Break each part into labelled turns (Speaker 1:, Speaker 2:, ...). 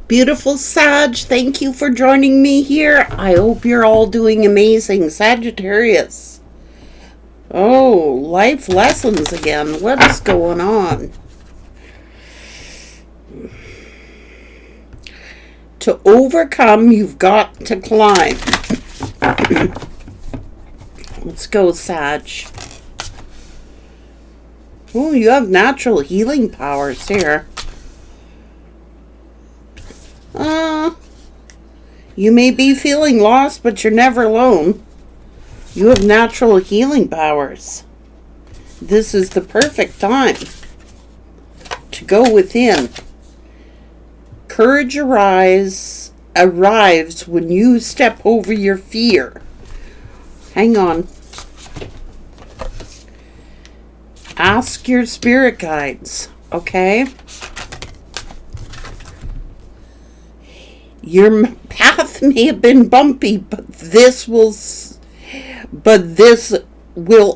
Speaker 1: Beautiful Sag, thank you for joining me here. I hope you're all doing amazing. Sagittarius. Oh, life lessons again. What is going on? To overcome, you've got to climb. Let's go, Sag. Oh, you have natural healing powers here. You may be feeling lost, but you're never alone. You have natural healing powers. This is the perfect time to go within. Courage arrives when you step over your fear. Hang on. Ask your spirit guides, okay? Your path may have been bumpy, but this will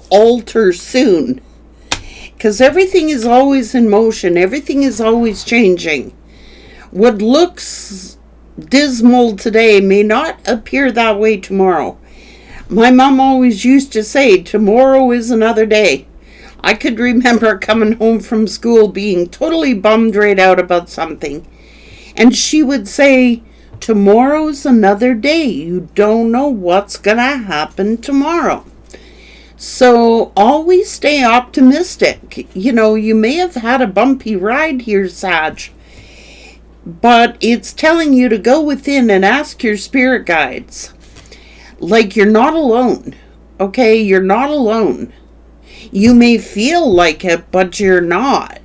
Speaker 1: alter soon. Because everything is always in motion. Everything is always changing. What looks dismal today may not appear that way tomorrow. My mom always used to say, tomorrow is another day. I could remember coming home from school being totally bummed right out about something. And she would say, tomorrow's another day. You don't know what's going to happen tomorrow. So always stay optimistic. You know, you may have had a bumpy ride here, Sag, but it's telling you to go within and ask your spirit guides. Like, you're not alone. Okay, you're not alone. You may feel like it, but you're not.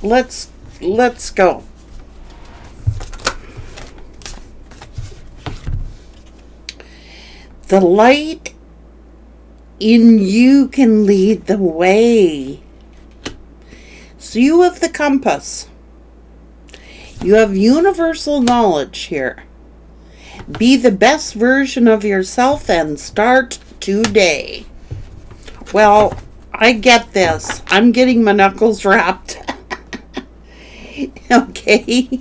Speaker 1: Let's go. The light in you can lead the way. So you have the compass. You have universal knowledge here. Be the best version of yourself and start today. Well, I get this. I'm getting my knuckles wrapped. Okay.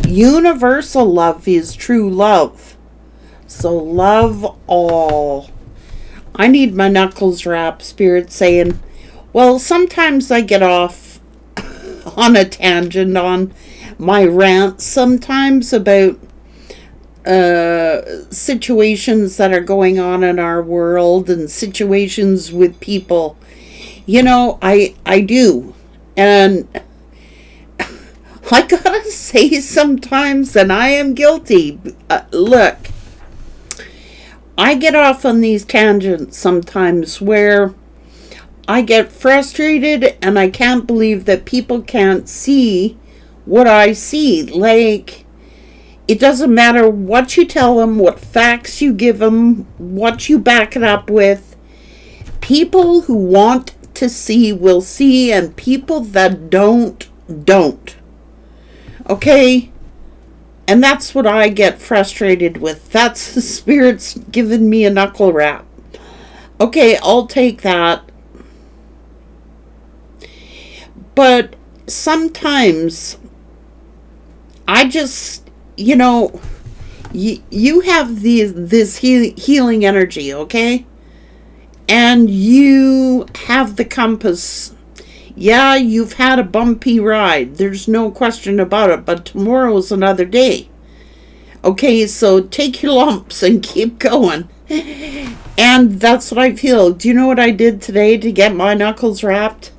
Speaker 1: Universal love is true love. So love all. I need my knuckles wrapped, Spirit saying, well, sometimes I get off on a tangent on my rants sometimes about situations that are going on in our world and situations with people. You know, I do. And I gotta say sometimes, and I am guilty. Look, I get off on these tangents sometimes where I get frustrated and I can't believe that people can't see what I see. Like, it doesn't matter what you tell them, what facts you give them, what you back it up with. People who want to see will see, and people that don't. Okay? And that's what I get frustrated with. That's the Spirit's giving me a knuckle wrap. Okay, I'll take that. But sometimes I just, you know, you have this healing energy, okay? And you have the compass. Yeah, you've had a bumpy ride. There's no question about it. But tomorrow's another day. Okay, so take your lumps and keep going. And that's what I feel. Do you know what I did today to get my knuckles wrapped?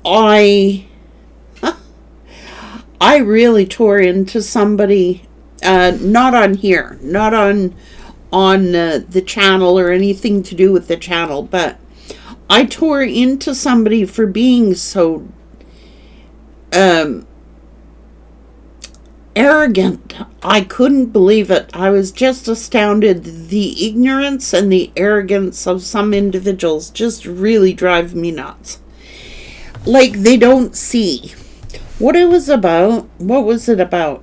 Speaker 1: I really tore into somebody. Not on here. Not on the channel or anything to do with the channel. But I tore into somebody for being so arrogant. I couldn't believe it. I was just astounded. The ignorance and the arrogance of some individuals just really drive me nuts. Like, they don't see what it was about. What was it about?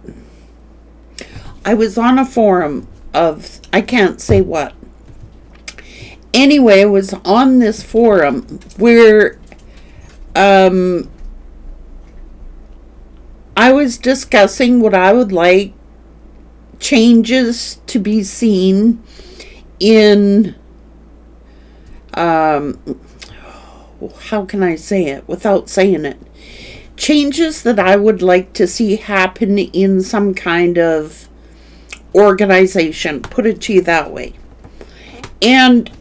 Speaker 1: I was on a forum of, I can't say what. Anyway, I was on this forum where I was discussing what I would like changes to be seen in, how can I say it without saying it? Changes that I would like to see happen in some kind of organization, put it to you that way. And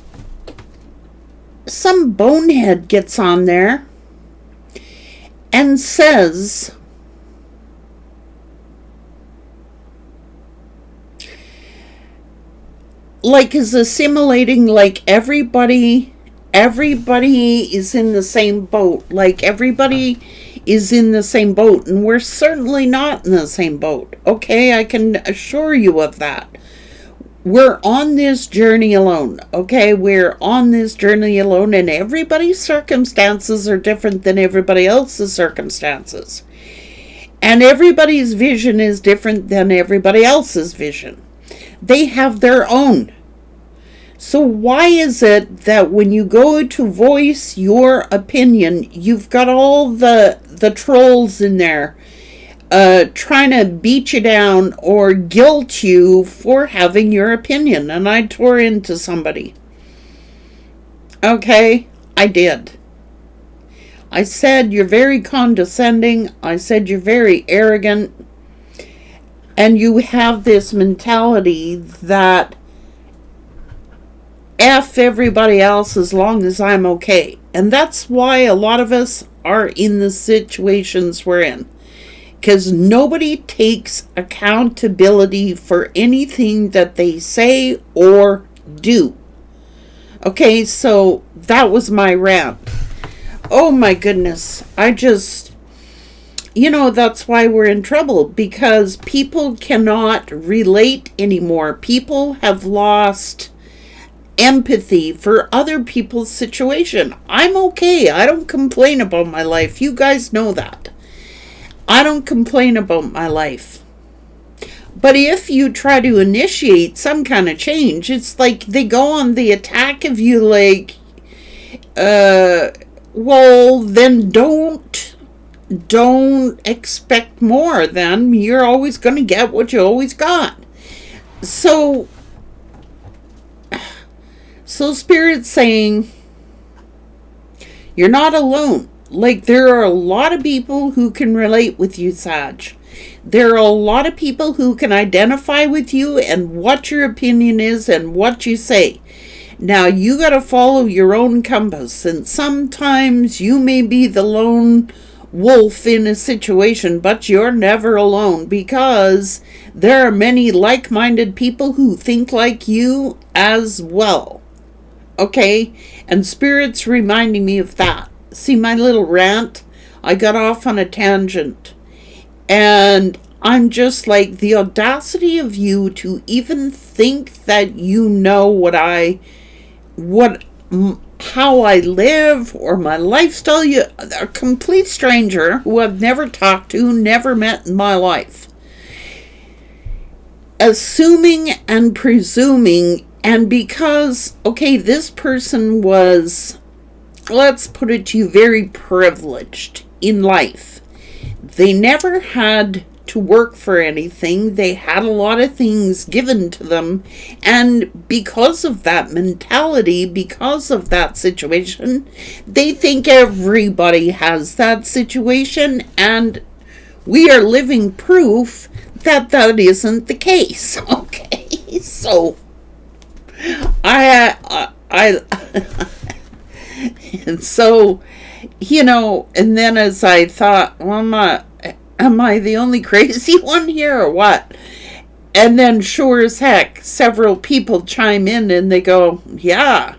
Speaker 1: some bonehead gets on there and says, like, is assimilating, like everybody is in the same boat, like everybody is in the same boat, and we're certainly not in the same boat. Okay, I can assure you of that. We're on this journey alone. Okay, we're on this journey alone, and everybody's circumstances are different than everybody else's circumstances, and everybody's vision is different than everybody else's vision. They have their own. So why is it that when you go to voice your opinion, you've got all the trolls in there trying to beat you down or guilt you for having your opinion? And I tore into somebody. Okay, I did. I said you're very condescending. I said you're very arrogant. And you have this mentality that F everybody else as long as I'm okay. And that's why a lot of us are in the situations we're in. Because nobody takes accountability for anything that they say or do. Okay, so that was my rant. Oh my goodness. That's why we're in trouble, because people cannot relate anymore. People have lost empathy for other people's situation. I'm okay. I don't complain about my life. You guys know that. I don't complain about my life. But if you try to initiate some kind of change, it's like they go on the attack of you like, well, then don't expect more. Then you're always going to get what you always got. So Spirit's saying you're not alone. Like, there are a lot of people who can relate with you, Sag. There are a lot of people who can identify with you and what your opinion is and what you say. Now, you got to follow your own compass, and sometimes you may be the lone wolf in a situation, but you're never alone, because there are many like-minded people who think like you as well. Okay? And Spirit's reminding me of that. See my little rant? I got off on a tangent. And I'm just like, the audacity of you to even think that you know how I live or my lifestyle. A complete stranger who I've never talked to, never met in my life. Assuming and presuming, and because, okay, this person was, let's put it to you, very privileged in life. They never had to work for anything. They had a lot of things given to them. And because of that mentality, because of that situation, they think everybody has that situation. And we are living proof that that isn't the case. Okay, so and so, and then as I thought, well, am I the only crazy one here or what? And then sure as heck, several people chime in and they go, yeah,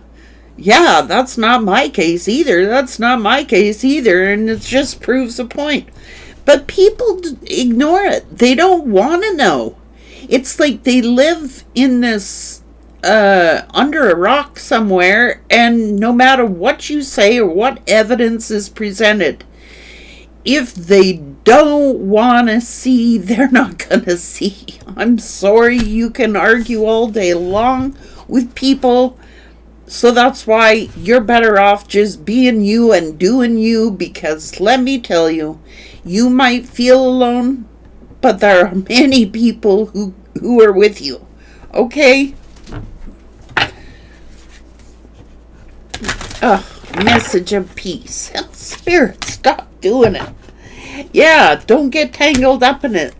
Speaker 1: that's not my case either. That's not my case either. And it just proves a point. But people ignore it. They don't want to know. It's like they live in this under a rock somewhere, and no matter what you say or what evidence is presented, if they don't want to see, they're not going to see. I'm sorry, you can argue all day long with people, so that's why you're better off just being you and doing you, because let me tell you, You might feel alone, but there are many people who are with you. Okay? Message of peace. Spirit, stop doing it. Yeah, don't get tangled up in it.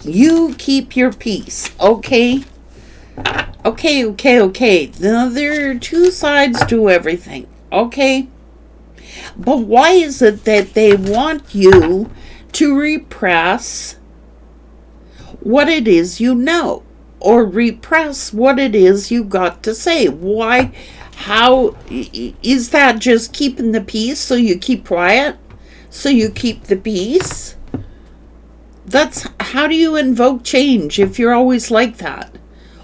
Speaker 1: You keep your peace, okay? Okay. Now, there are two sides to everything, okay? But why is it that they want you to repress what it is you know? Or repress what it is you got to say? Why? How? Is that just keeping the peace so you keep quiet? So you keep the peace? How do you invoke change if you're always like that?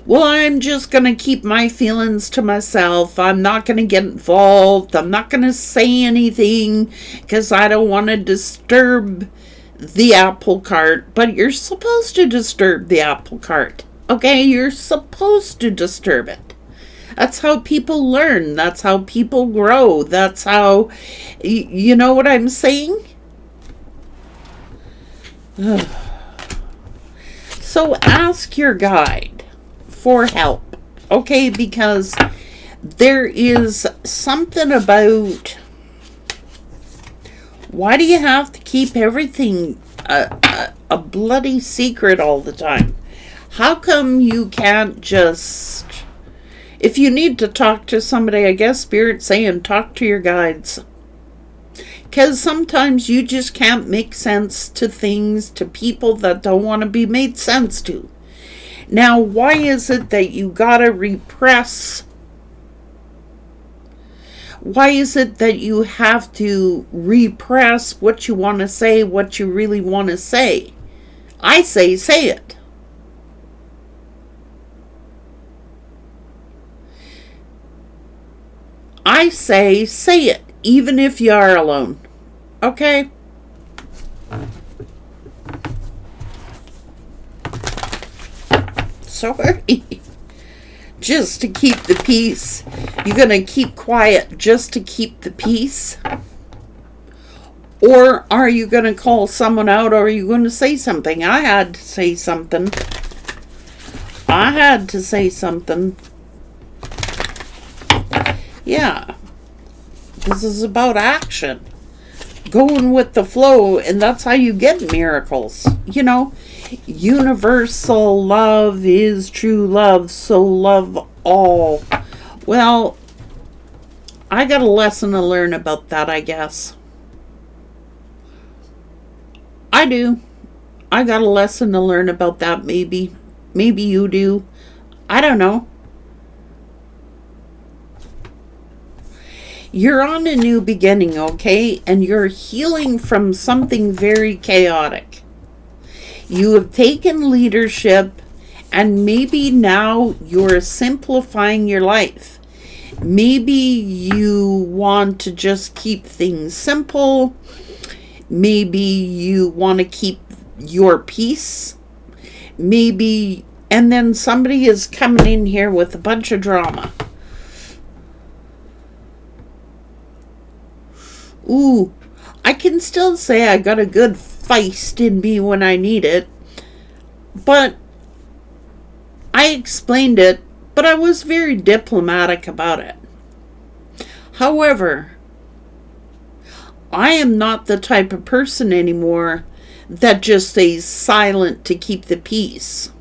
Speaker 1: Well, I'm just going to keep my feelings to myself. I'm not going to get involved. I'm not going to say anything because I don't want to disturb the apple cart. But you're supposed to disturb the apple cart. Okay, you're supposed to disturb it. That's how people learn. That's how people grow. That's how, you know what I'm saying? So ask your guide for help, okay? Because there is something about, why do you have to keep everything a bloody secret all the time? How come you can't just, if you need to talk to somebody, I guess Spirit's saying talk to your guides. Because sometimes you just can't make sense to things, to people that don't want to be made sense to. Now, why is it that you gotta repress? Why is it that you have to repress what you want to say, what you really want to say? I say it. I say it, even if you are alone. Okay? Sorry. Just to keep the peace. You're going to keep quiet just to keep the peace? Or are you going to call someone out, or are you going to say something? I had to say something. Yeah. This is about action. Going with the flow, and that's how you get miracles. You know, universal love is true love, so love all. Well, I got a lesson to learn about that, I guess. I do. I got a lesson to learn about that, maybe. Maybe you do. I don't know. You're on a new beginning, okay? And you're healing from something very chaotic. You have taken leadership, and maybe now you're simplifying your life. Maybe you want to just keep things simple. Maybe you want to keep your peace. Maybe, and then somebody is coming in here with a bunch of drama. Ooh, I can still say I got a good feist in me when I need it. But I explained it, but I was very diplomatic about it. However, I am not the type of person anymore that just stays silent to keep the peace.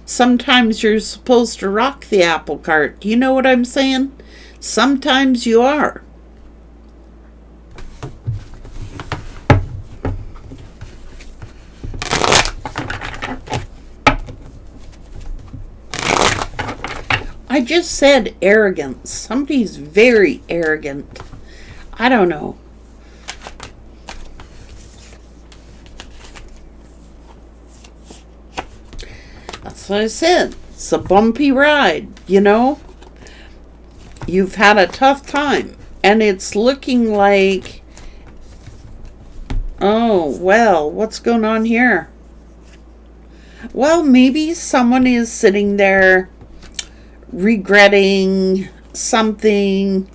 Speaker 1: Sometimes you're supposed to rock the apple cart. You know what I'm saying? Sometimes you are. I just said arrogance. Somebody's very arrogant. I don't know. That's what I said. It's a bumpy ride, you know? You've had a tough time. And it's looking like, oh, well, what's going on here? Well, maybe someone is sitting there regretting something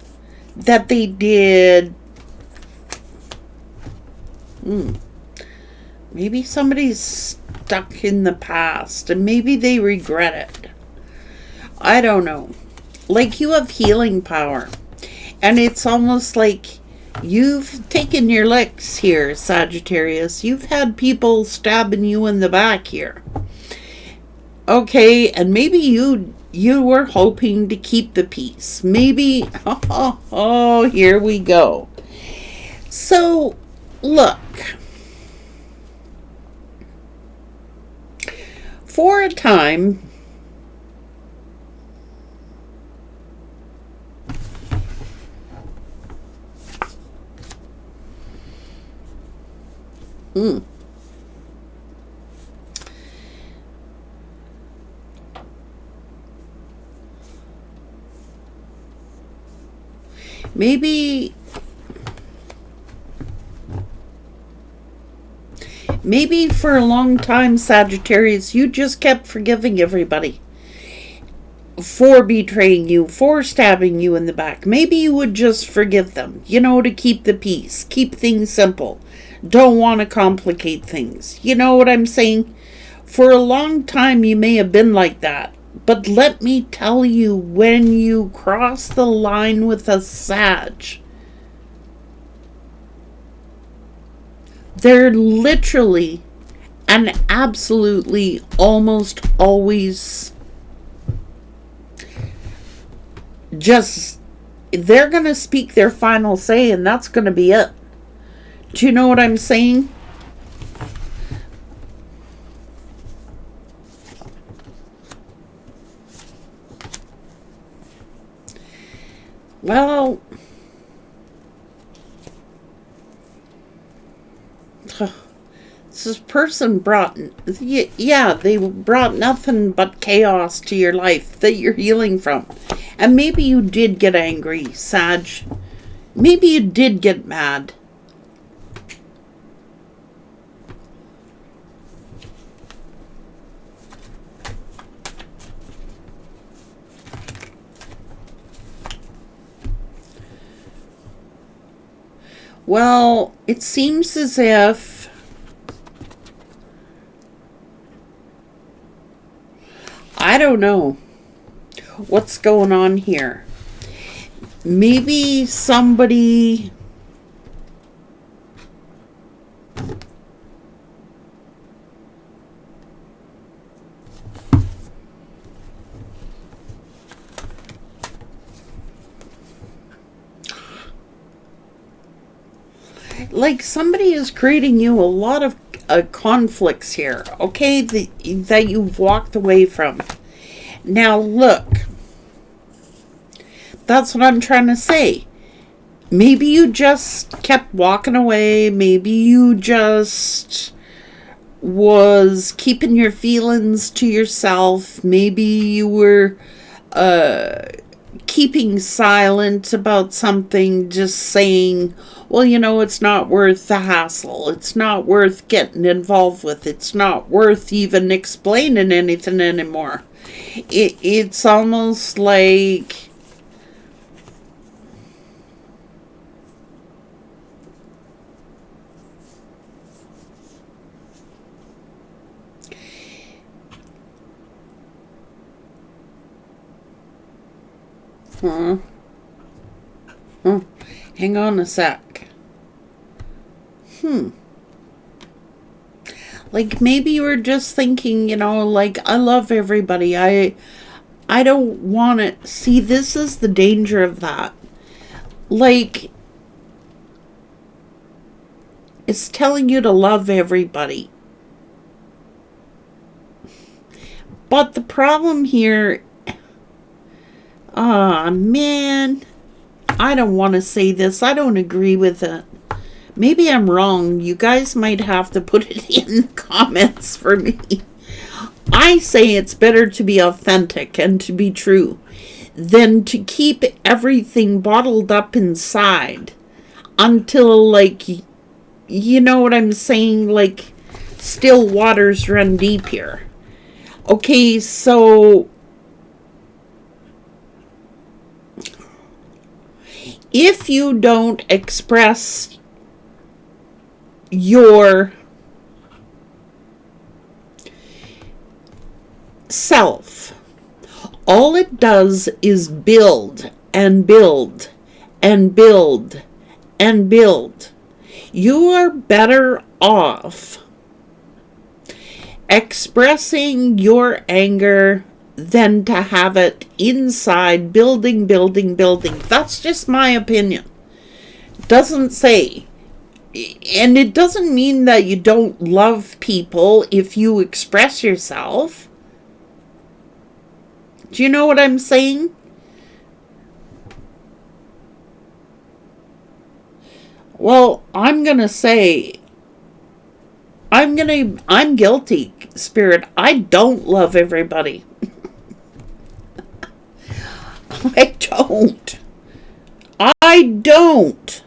Speaker 1: that they did. Maybe somebody's stuck in the past and maybe they regret it. I don't know. Like, you have healing power. And it's almost like you've taken your licks here, Sagittarius. You've had people stabbing you in the back here. Okay, and maybe you were hoping to keep the peace. Maybe, oh, here we go. So, look. For a time, maybe for a long time, Sagittarius, you just kept forgiving everybody for betraying you, for stabbing you in the back. Maybe you would just forgive them, to keep the peace, keep things simple. Don't want to complicate things. You know what I'm saying? For a long time, you may have been like that. But let me tell you, when you cross the line with a Sag, they're literally and absolutely almost always just, they're going to speak their final say and that's going to be it. Do you know what I'm saying? Well, this person brought, they brought nothing but chaos to your life that you're healing from. And maybe you did get angry, Sag. Maybe you did get mad. Well, it seems as if I don't know what's going on here. Maybe somebody is creating you a lot of conflicts here, okay, that you've walked away from. Now look, that's what I'm trying to say. Maybe you just kept walking away. Maybe you just was keeping your feelings to yourself. Maybe you were keeping silent about something, just saying, well, it's not worth the hassle. It's not worth getting involved with. It's not worth even explaining anything anymore. It's almost like hang on a sec. Like, maybe you were just thinking, like, I love everybody. I don't want to see, this is the danger of that. Like, it's telling you to love everybody. But the problem here, man, I don't want to say this. I don't agree with it. Maybe I'm wrong. You guys might have to put it in the comments for me. I say it's better to be authentic and to be true than to keep everything bottled up inside until, like, you know what I'm saying? Like, still waters run deep here. Okay, so if you don't express your self, all it does is build and build and build and build. You are better off expressing your anger than to have it inside, building, building, building. That's just my opinion. Doesn't say. And it doesn't mean that you don't love people if you express yourself. Do you know what I'm saying? Well, I'm going to say, I'm guilty, Spirit. I don't love everybody. I don't.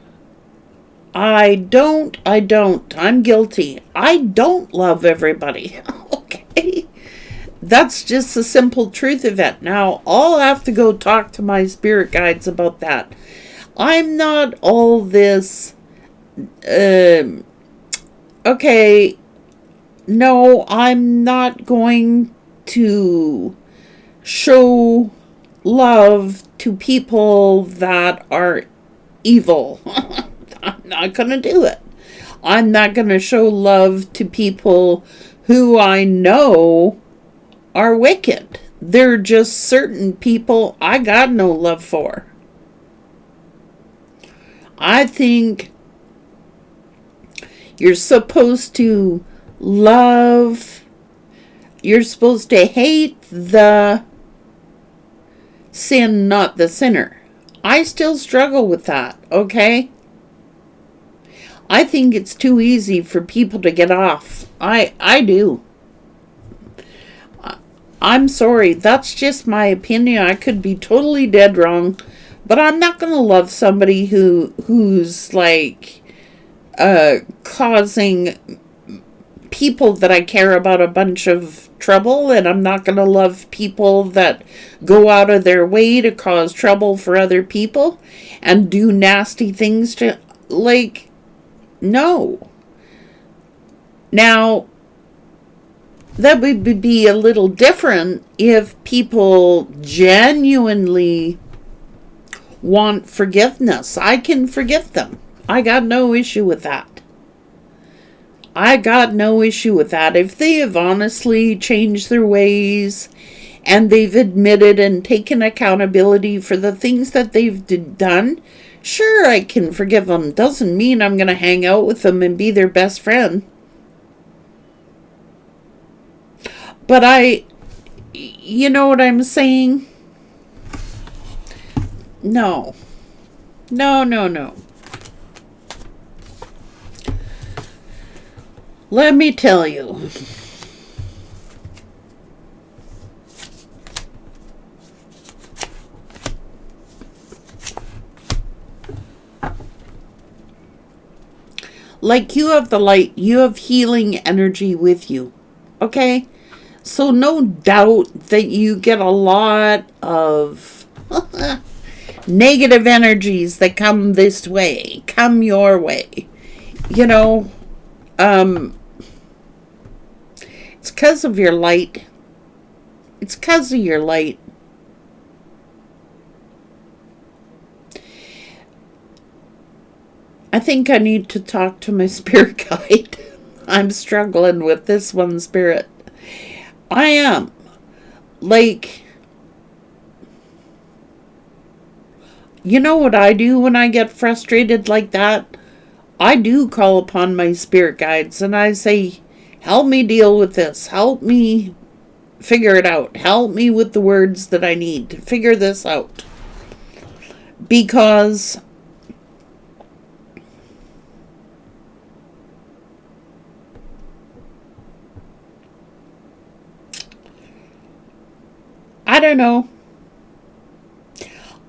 Speaker 1: I don't. I'm guilty. I don't love everybody. Okay. That's just the simple truth of it. Now, I'll have to go talk to my spirit guides about that. I'm not all this, okay, no, I'm not going to show love to people that are evil. I'm not going to do it. I'm not going to show love to people who I know are wicked. They're just certain people I got no love for. I think you're supposed to love, you're supposed to hate the sin, not the sinner. I still struggle with that, okay? I think it's too easy for people to get off. I do. I'm sorry, that's just my opinion. I could be totally dead wrong, but I'm not going to love somebody who's like causing people that I care about a bunch of trouble, and I'm not going to love people that go out of their way to cause trouble for other people and do nasty things to, like, no. Now, that would be a little different if people genuinely want forgiveness. I can forgive them. I got no issue with that. I got no issue with that. If they have honestly changed their ways and they've admitted and taken accountability for the things that they've done, sure, I can forgive them. Doesn't mean I'm going to hang out with them and be their best friend. But you know what I'm saying? No. No. Let me tell you. Like, you have the light, you have healing energy with you. Okay? So no doubt that you get a lot of negative energies that come this way, come your way. You know, it's because of your light. It's because of your light. I think I need to talk to my spirit guide. I'm struggling with this one, Spirit. I am. Like, you know what I do when I get frustrated like that? I do call upon my spirit guides and I say, help me deal with this. Help me figure it out. Help me with the words that I need to figure this out. Because I don't know.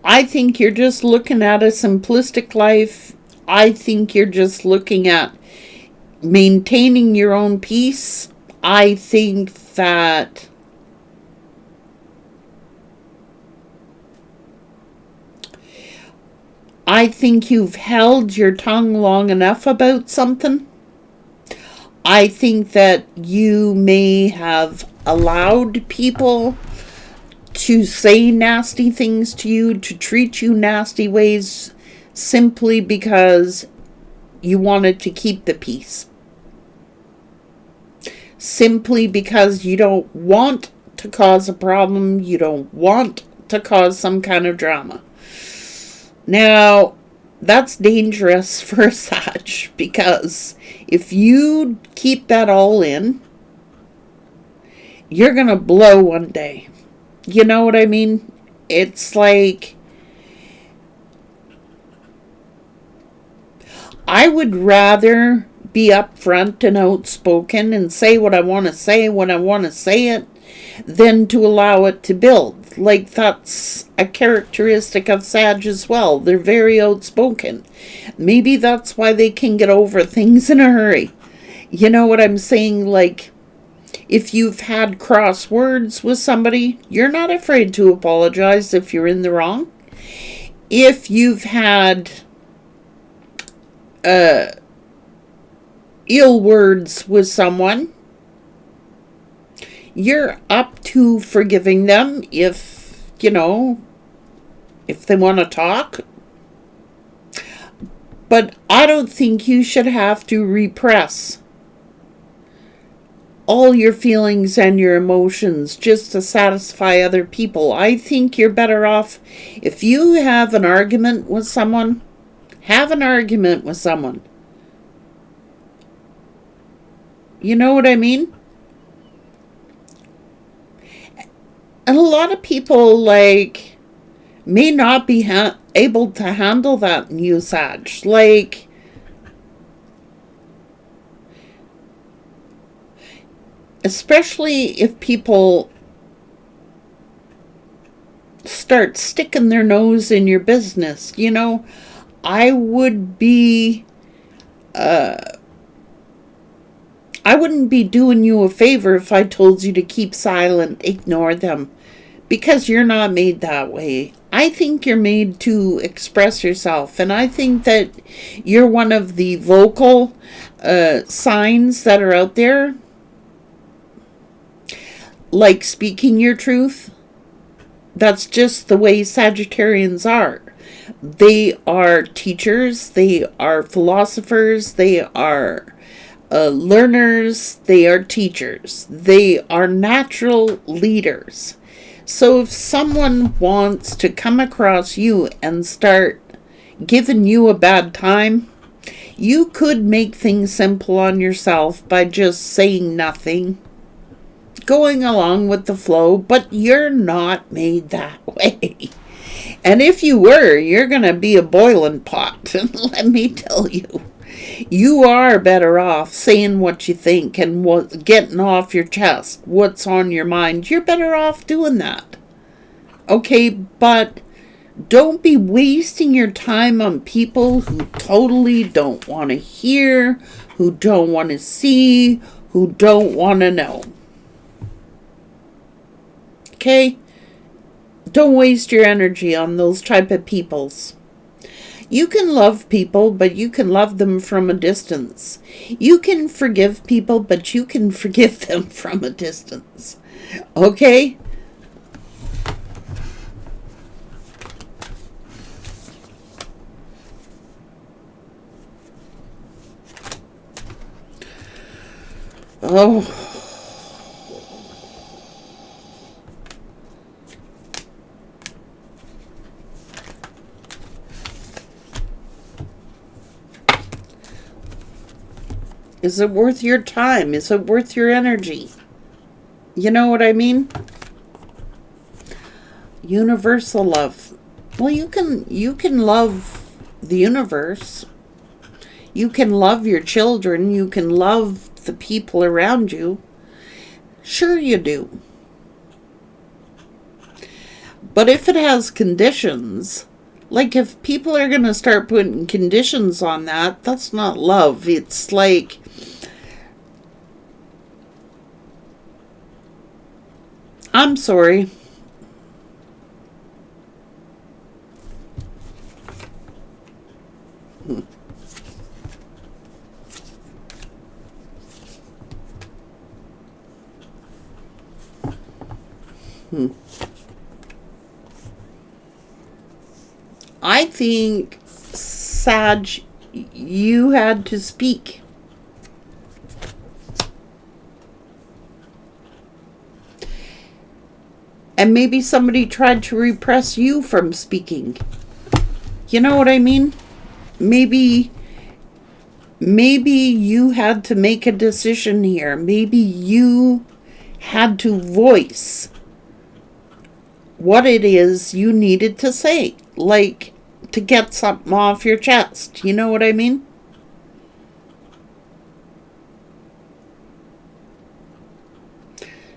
Speaker 1: I think you're just looking at a simplistic life. I think you're just looking at maintaining your own peace. I think that you've held your tongue long enough about something. I think that you may have allowed people to say nasty things to you, to treat you nasty ways, simply because you wanted to keep the peace. Simply because you don't want to cause a problem, you don't want to cause some kind of drama. Now, that's dangerous for a Sag, because if you keep that all in, you're gonna blow one day. You know what I mean? It's like, I would rather be upfront and outspoken and say what I want to say when I want to say it than to allow it to build. Like, that's a characteristic of Sag as well. They're very outspoken. Maybe that's why they can get over things in a hurry. You know what I'm saying? Like, if you've had cross words with somebody, you're not afraid to apologize if you're in the wrong. If you've had ill words with someone, you're up to forgiving them if they want to talk. But I don't think you should have to repress all your feelings and your emotions just to satisfy other people. I think you're better off, if you have an argument with someone, have an argument with someone. You know what I mean? And a lot of people, like, may not be able to handle that in you, Sag. Like, especially if people start sticking their nose in your business. You know, I wouldn't be doing you a favor if I told you to keep silent, ignore them, because you're not made that way. I think you're made to express yourself, and I think that you're one of the vocal signs that are out there, like speaking your truth. That's just the way Sagittarians are. They are teachers, they are philosophers, they are learners, they are teachers, they are natural leaders. So if someone wants to come across you and start giving you a bad time, you could make things simple on yourself by just saying nothing, going along with the flow, but you're not made that way. And if you were, you're going to be a boiling pot. And let me tell you, you are better off saying what you think and getting off your chest what's on your mind. You're better off doing that. Okay, but don't be wasting your time on people who totally don't want to hear, who don't want to see, who don't want to know. Okay? Don't waste your energy on those type of peoples. You can love people, but you can love them from a distance. You can forgive people, but you can forgive them from a distance. Okay? Oh. Is it worth your time? Is it worth your energy? You know what I mean? Universal love. Well, you can love the universe. You can love your children. You can love the people around you. Sure you do. But if it has conditions, like if people are going to start putting conditions on that, that's not love. It's like, I'm sorry. I think, Sag, you had to speak. And maybe somebody tried to repress you from speaking. You know what I mean? Maybe you had to make a decision here. Maybe you had to voice what it is you needed to say. Like, to get something off your chest. You know what I mean?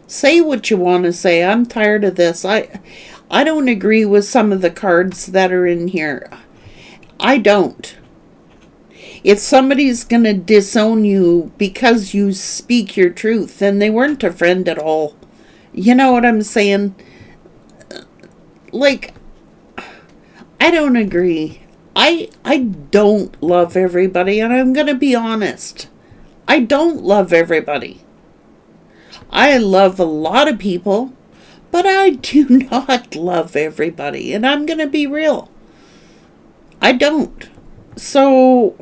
Speaker 1: Say what you want to say. I'm tired of this. I don't agree with some of the cards that are in here. I don't. If somebody's going to disown you because you speak your truth, then they weren't a friend at all. You know what I'm saying? Like, I don't agree. I don't love everybody, and I'm going to be honest. I don't love everybody. I love a lot of people, but I do not love everybody, and I'm going to be real. I don't. So,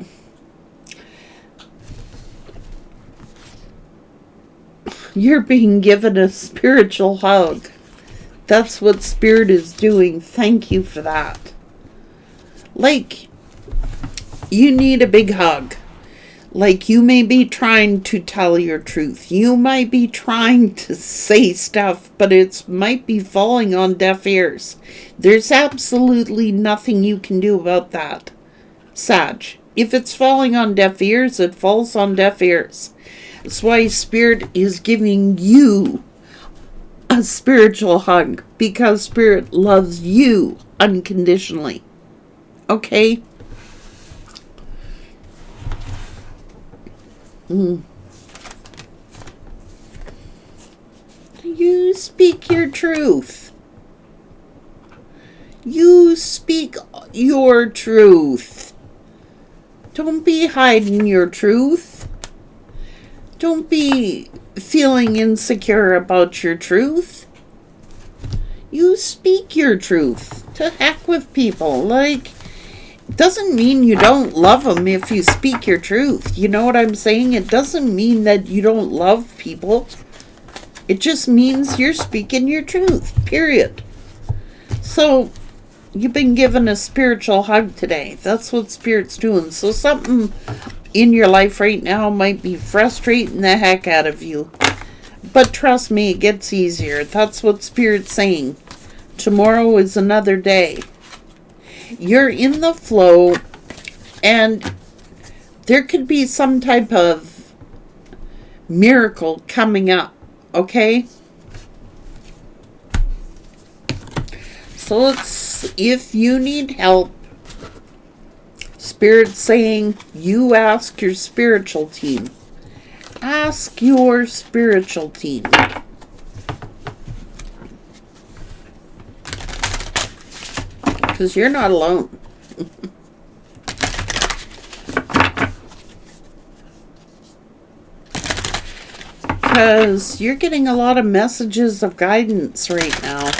Speaker 1: you're being given a spiritual hug. That's what Spirit is doing. Thank you for that. Like, you need a big hug. Like, you may be trying to tell your truth. You might be trying to say stuff, but it might be falling on deaf ears. There's absolutely nothing you can do about that, Sag. If it's falling on deaf ears, it falls on deaf ears. That's why Spirit is giving you a spiritual hug, because Spirit loves you unconditionally. Okay? You speak your truth. You speak your truth. Don't be hiding your truth. Don't be feeling insecure about your truth. You speak your truth. To heck with people. Like, doesn't mean you don't love them if you speak your truth. You know what I'm saying? It doesn't mean that you don't love people. It just means you're speaking your truth. Period. So, you've been given a spiritual hug today. That's what Spirit's doing. So something in your life right now might be frustrating the heck out of you. But trust me, it gets easier. That's what Spirit's saying. Tomorrow is another day. You're in the flow, and there could be some type of miracle coming up, okay? So if you need help, Spirit's saying you ask your spiritual team. Ask your spiritual team. Because you're not alone. Because you're getting a lot of messages of guidance right now.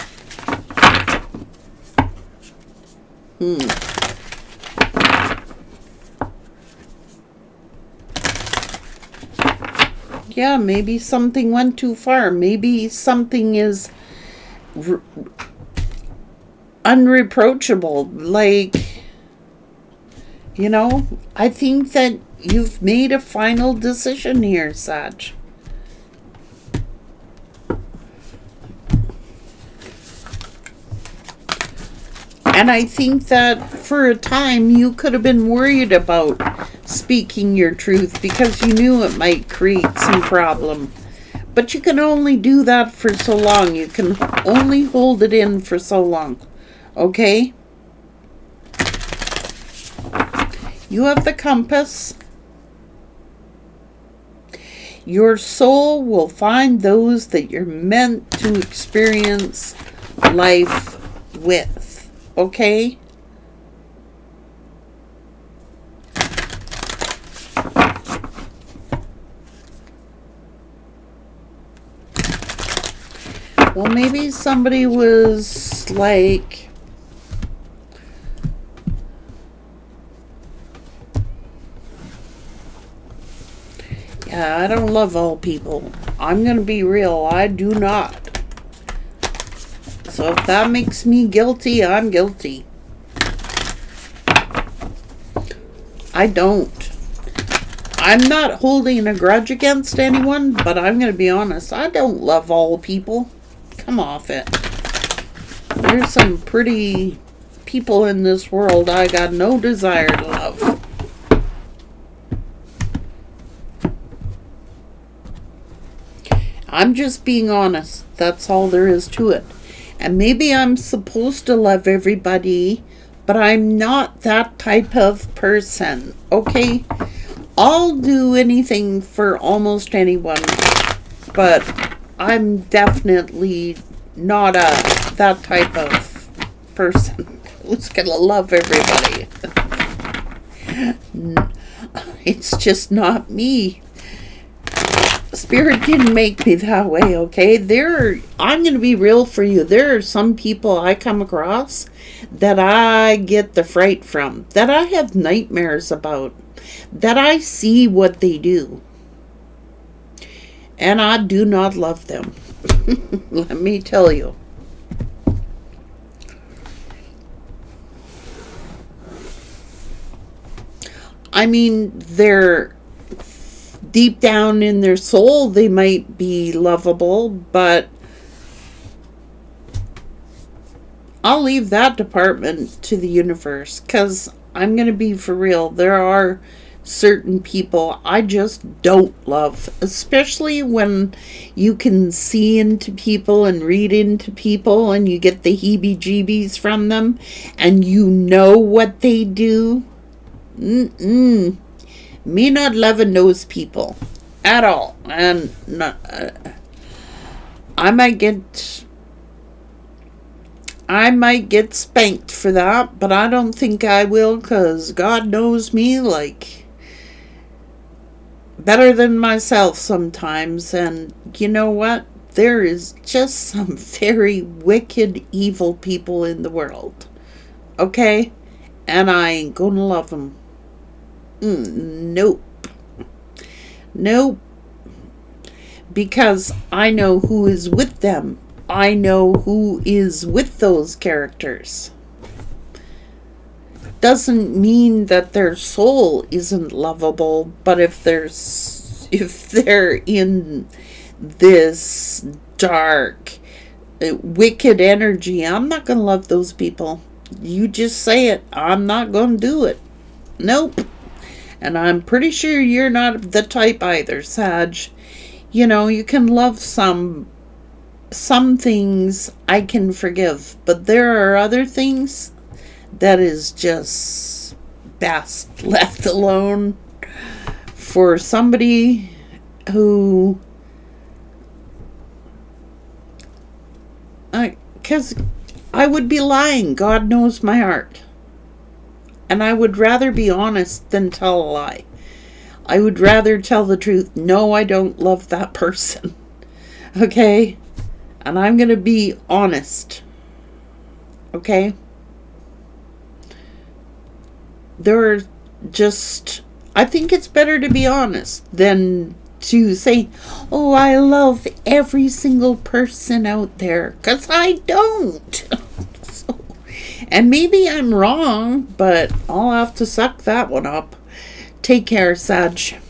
Speaker 1: Yeah, maybe something went too far. Maybe something is unreproachable. Like, you know, I think that you've made a final decision here, Sag. And I think that for a time you could have been worried about speaking your truth because you knew it might create some problem. But you can only do that for so long. You can only hold it in for so long. Okay? You have the compass. Your soul will find those that you're meant to experience life with. Okay? Well, maybe somebody was like, yeah, I don't love all people. I'm going to be real. I do not. So if that makes me guilty, I'm guilty. I don't. I'm not holding a grudge against anyone, but I'm going to be honest. I don't love all people. Come off it. There's some pretty people in this world I got no desire to love. I'm just being honest. That's all there is to it. And maybe I'm supposed to love everybody, but I'm not that type of person. Okay? I'll do anything for almost anyone, but I'm definitely not that type of person who's gonna love everybody. It's just not me. Spirit didn't make me that way, okay? I'm gonna be real for you. There are some people I come across that I get the fright from, that I have nightmares about, that I see what they do. And I do not love them. Let me tell you. I mean, they're deep down in their soul, they might be lovable, but I'll leave that department to the universe, because I'm going to be for real. There are certain people I just don't love, especially when you can see into people and read into people and you get the heebie-jeebies from them and you know what they do. Me not loving those people at all. And I might get spanked for that, but I don't think I will, because God knows me like better than myself sometimes. And you know what? There is just some very wicked, evil people in the world. Okay? And I ain't gonna love them. Nope. Nope. Because I know who is with them. I know who is with those characters. Doesn't mean that their soul isn't lovable, but if they're in this dark, wicked energy, I'm not going to love those people. You just say it. I'm not going to do it. Nope. And I'm pretty sure you're not the type either, Sag. You know, you can love some things I can forgive, but there are other things that is just best left alone for somebody who, because I would be lying. God knows my heart. And I would rather be honest than tell a lie. I would rather tell the truth. No, I don't love that person. Okay? And I'm going to be honest. Okay? I think it's better to be honest than to say, oh, I love every single person out there. Because I don't. And maybe I'm wrong, but I'll have to suck that one up. Take care, Sag.